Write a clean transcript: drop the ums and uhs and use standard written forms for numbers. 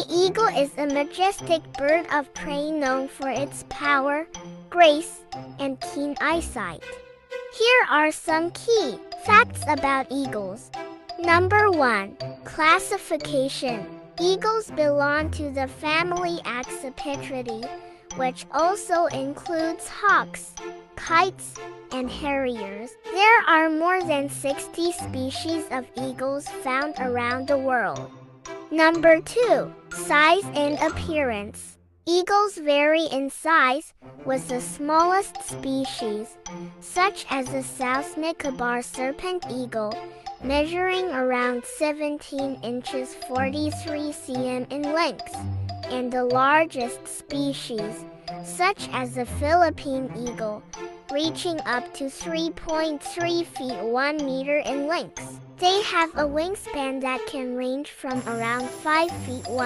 eagle is a majestic bird of prey known for its power, grace, and keen eyesight. Here are some key facts about eagles. Number 1. Classification. Eagles belong to the family Accipitridae, which also includes hawks, kites, and harriers. There are more than 60 species of eagles found around the world. Number 2. Size and appearance. Eagles vary in size, with the smallest species, such as the South Nicobar serpent eagle, measuring around 17 inches 43 cm in length, and the largest species, such as the Philippine eagle, reaching up to 3.3 feet 1 meter in length. They have a wingspan that can range from around 5 feet 1